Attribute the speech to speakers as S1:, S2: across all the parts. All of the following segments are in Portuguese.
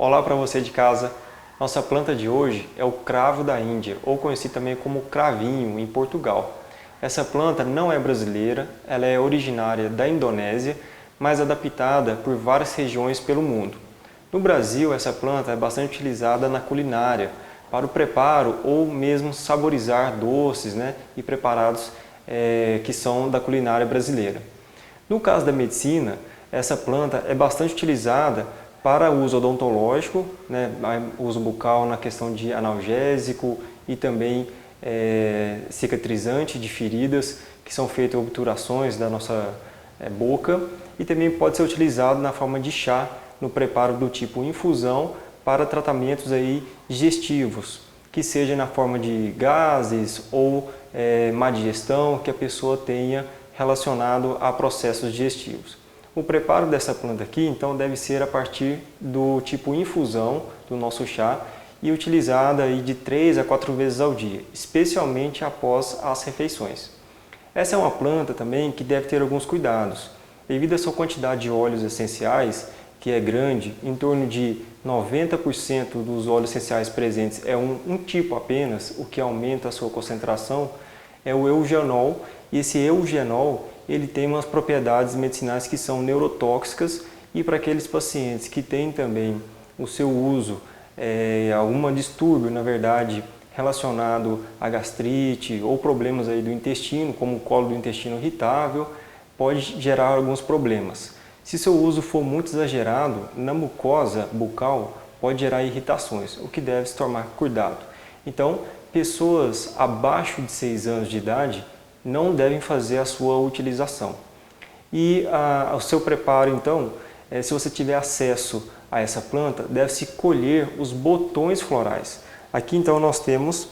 S1: Olá para você de casa. Nossa planta de hoje é o cravo da Índia, ou conhecido também como cravinho em Portugal. Essa planta não é brasileira, ela é originária da Indonésia, mas adaptada por várias regiões pelo mundo. No Brasil, essa planta é bastante utilizada na culinária, para o preparo ou mesmo saborizar doces e preparados que são da culinária brasileira. No caso da medicina, essa planta é bastante utilizada para uso odontológico, uso bucal na questão de analgésico e também cicatrizante de feridas que são feitas obturações da nossa boca, e também pode ser utilizado na forma de chá no preparo do tipo infusão para tratamentos digestivos, que seja na forma de gases ou má digestão que a pessoa tenha relacionado a processos digestivos. O preparo dessa planta aqui, então, deve ser a partir do tipo infusão do nosso chá e utilizada de 3 a 4 vezes ao dia, especialmente após as refeições. Essa é uma planta também que deve ter alguns cuidados. Devido à sua quantidade de óleos essenciais, que é grande, em torno de 90% dos óleos essenciais presentes é um tipo apenas, o que aumenta a sua concentração, é o eugenol, e esse eugenol ele tem umas propriedades medicinais que são neurotóxicas, e para aqueles pacientes que têm também o seu uso, algum distúrbio, na verdade, relacionado a gastrite ou problemas do intestino, como o colo do intestino irritável, pode gerar alguns problemas. Se seu uso for muito exagerado, na mucosa bucal pode gerar irritações, o que deve se tomar cuidado. Então, pessoas abaixo de 6 anos de idade não devem fazer a sua utilização. E o seu preparo, então, se você tiver acesso a essa planta, deve-se colher os botões florais. Aqui, então, nós temos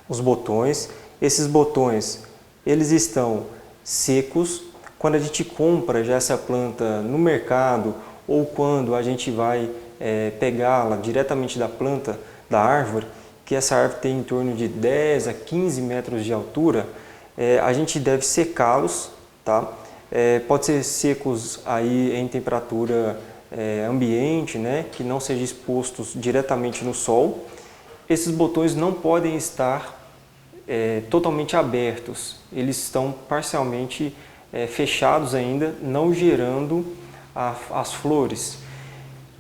S1: os botões. Esses botões, eles estão secos. Quando a gente compra já essa planta no mercado ou quando a gente vai pegá-la diretamente da planta, da árvore, que essa árvore tem em torno de 10 a 15 metros de altura, a gente deve secá-los, tá? Pode ser secos em temperatura ambiente, que não sejam expostos diretamente no sol. Esses botões não podem estar totalmente abertos, eles estão parcialmente fechados ainda, não gerando as flores.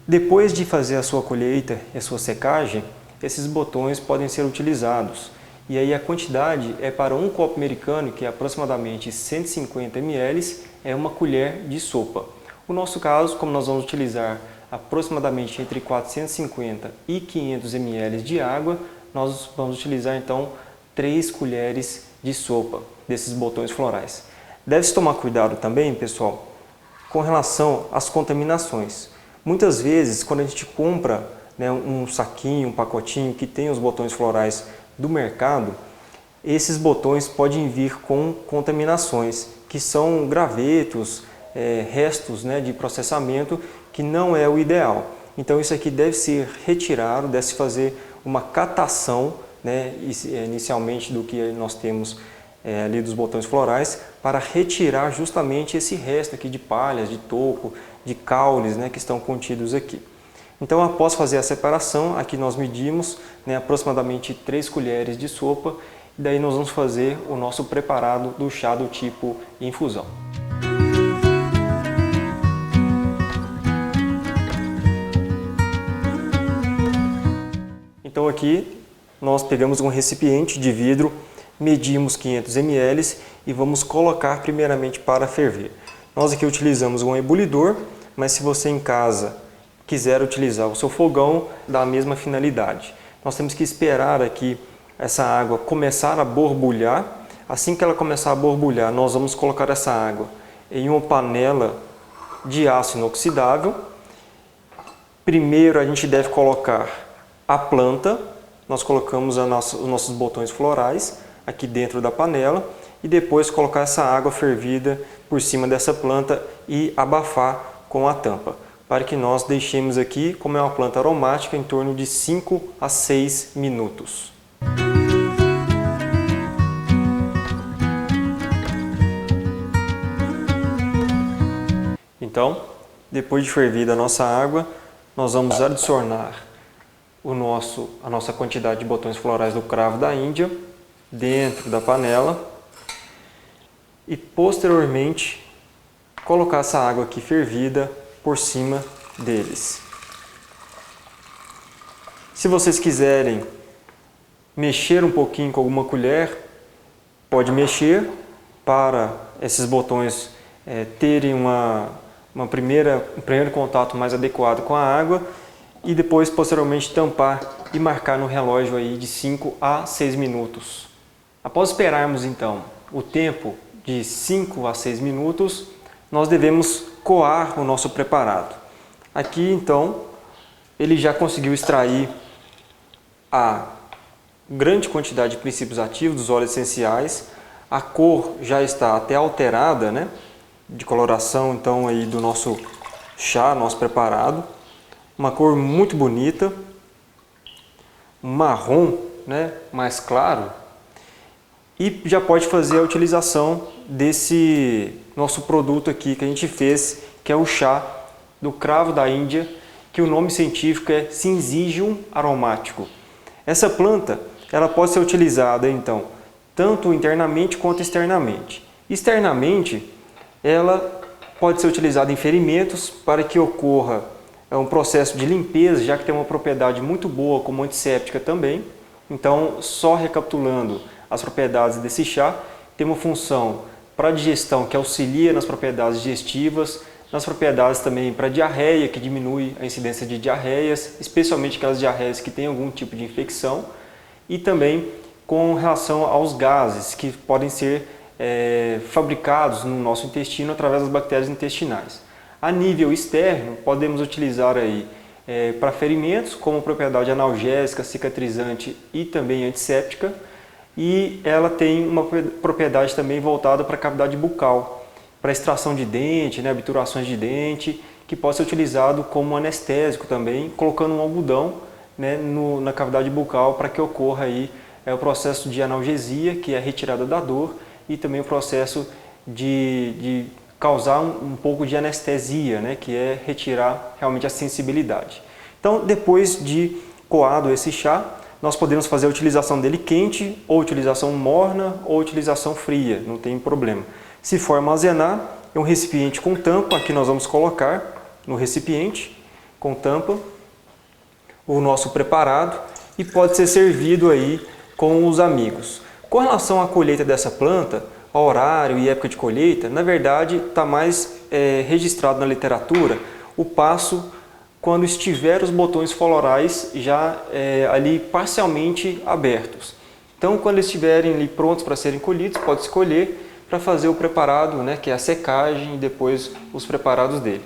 S1: Depois de fazer a sua colheita e a sua secagem, esses botões podem ser utilizados. E aí a quantidade é para um copo americano, que é aproximadamente 150 ml, é uma colher de sopa. No nosso caso, como nós vamos utilizar aproximadamente entre 450 e 500 ml de água, nós vamos utilizar então 3 colheres de sopa desses botões florais. Deve-se tomar cuidado também, pessoal, com relação às contaminações. Muitas vezes, quando a gente compra um saquinho, um pacotinho que tem os botões florais do mercado, esses botões podem vir com contaminações, que são gravetos, restos de processamento, que não é o ideal. Então isso aqui deve ser retirado, deve-se fazer uma catação, inicialmente do que nós temos ali dos botões florais, para retirar justamente esse resto aqui de palhas, de toco, de caules que estão contidos aqui. Então, após fazer a separação, aqui nós medimos aproximadamente 3 colheres de sopa, e daí nós vamos fazer o nosso preparado do chá do tipo infusão. Então aqui nós pegamos um recipiente de vidro, medimos 500 ml e vamos colocar primeiramente para ferver. Nós aqui utilizamos um ebulidor, mas se você em casa quiser utilizar o seu fogão, dá a mesma finalidade. Nós temos que esperar aqui essa água começar a borbulhar. Assim que ela começar a borbulhar, nós vamos colocar essa água em uma panela de aço inoxidável. Primeiro a gente deve colocar a planta, nós colocamos os nossos botões florais aqui dentro da panela e depois colocar essa água fervida por cima dessa planta e abafar com a tampa, para que nós deixemos aqui, como é uma planta aromática, em torno de 5 a 6 minutos. Então, depois de fervida a nossa água, nós vamos adicionar a nossa quantidade de botões florais do cravo da Índia dentro da panela e posteriormente colocar essa água aqui fervida por cima deles. Se vocês quiserem mexer um pouquinho com alguma colher, pode mexer para esses botões terem um primeiro contato mais adequado com a água e depois posteriormente tampar e marcar no relógio aí de 5 a 6 minutos. Após esperarmos então o tempo de 5 a 6 minutos, nós devemos coar o nosso preparado. Aqui então ele já conseguiu extrair a grande quantidade de princípios ativos dos óleos essenciais, a cor já está até alterada, né, de coloração então aí do nosso chá, nosso preparado, uma cor muito bonita, um marrom, né, mais claro, e já pode fazer a utilização desse nosso produto aqui que a gente fez, que é o chá do cravo da Índia, que o nome científico é Synzygium aromático. Essa planta ela pode ser utilizada então tanto internamente quanto externamente. Externamente, ela pode ser utilizada em ferimentos para que ocorra um processo de limpeza, já que tem uma propriedade muito boa como antisséptica também. Então, só recapitulando as propriedades desse chá, tem uma função para digestão que auxilia nas propriedades digestivas, nas propriedades também para diarreia, que diminui a incidência de diarreias, especialmente aquelas diarreias que têm algum tipo de infecção, e também com relação aos gases que podem ser fabricados no nosso intestino através das bactérias intestinais. A nível externo, podemos utilizar aí para ferimentos como propriedade analgésica, cicatrizante e também antisséptica, e ela tem uma propriedade também voltada para a cavidade bucal, para extração de dente, né, obturações de dente, que pode ser utilizado como anestésico também, colocando um algodão, né, na cavidade bucal para que ocorra aí o processo de analgesia, que é a retirada da dor, e também o processo de causar um pouco de anestesia, né, que é retirar realmente a sensibilidade. Então, depois de coado esse chá, nós podemos fazer a utilização dele quente, ou utilização morna, ou utilização fria, não tem problema. Se for armazenar, é um recipiente com tampa, aqui nós vamos colocar no recipiente com tampa o nosso preparado e pode ser servido aí com os amigos. Com relação à colheita dessa planta, ao horário e época de colheita, na verdade está mais registrado na literatura o passo quando estiver os botões florais já ali parcialmente abertos. Então, quando eles estiverem ali prontos para serem colhidos, pode escolher para fazer o preparado, né, que é a secagem e depois os preparados dele.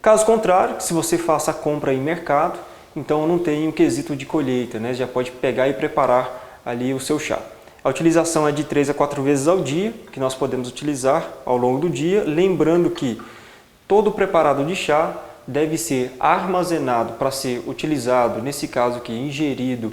S1: Caso contrário, se você faça a compra em mercado, então não tem o quesito de colheita, né, já pode pegar e preparar ali o seu chá. A utilização é de 3 a 4 vezes ao dia, que nós podemos utilizar ao longo do dia, lembrando que todo preparado de chá deve ser armazenado para ser utilizado, nesse caso aqui, ingerido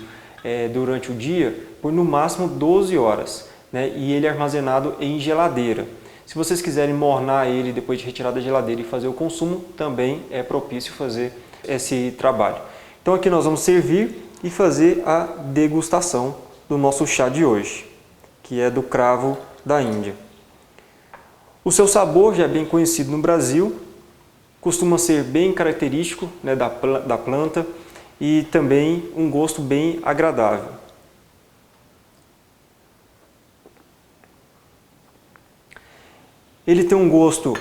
S1: durante o dia, por no máximo 12 horas. Né? E ele é armazenado em geladeira. Se vocês quiserem mornar ele depois de retirar da geladeira e fazer o consumo, também é propício fazer esse trabalho. Então aqui nós vamos servir e fazer a degustação do nosso chá de hoje, que é do cravo da Índia. O seu sabor já é bem conhecido no Brasil, costuma ser bem característico, né, da planta e também um gosto bem agradável. Ele tem um gosto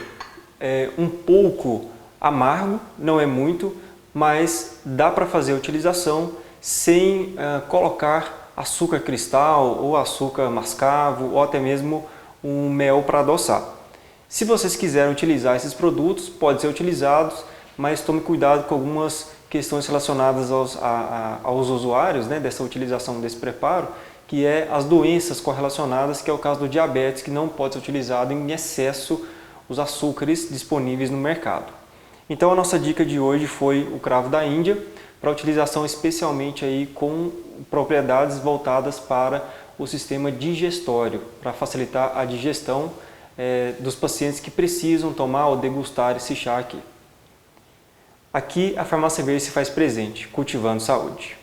S1: um pouco amargo, não é muito, mas dá para fazer a utilização sem colocar açúcar cristal ou açúcar mascavo ou até mesmo um mel para adoçar. Se vocês quiserem utilizar esses produtos, podem ser utilizados, mas tome cuidado com algumas questões relacionadas aos usuários, né, dessa utilização desse preparo, que é as doenças correlacionadas, que é o caso do diabetes, que não pode ser utilizado em excesso os açúcares disponíveis no mercado. Então a nossa dica de hoje foi o cravo da Índia, para utilização especialmente aí com propriedades voltadas para o sistema digestório, para facilitar a digestão dos pacientes que precisam tomar ou degustar esse chá aqui. Aqui a Farmácia Verde se faz presente, cultivando saúde.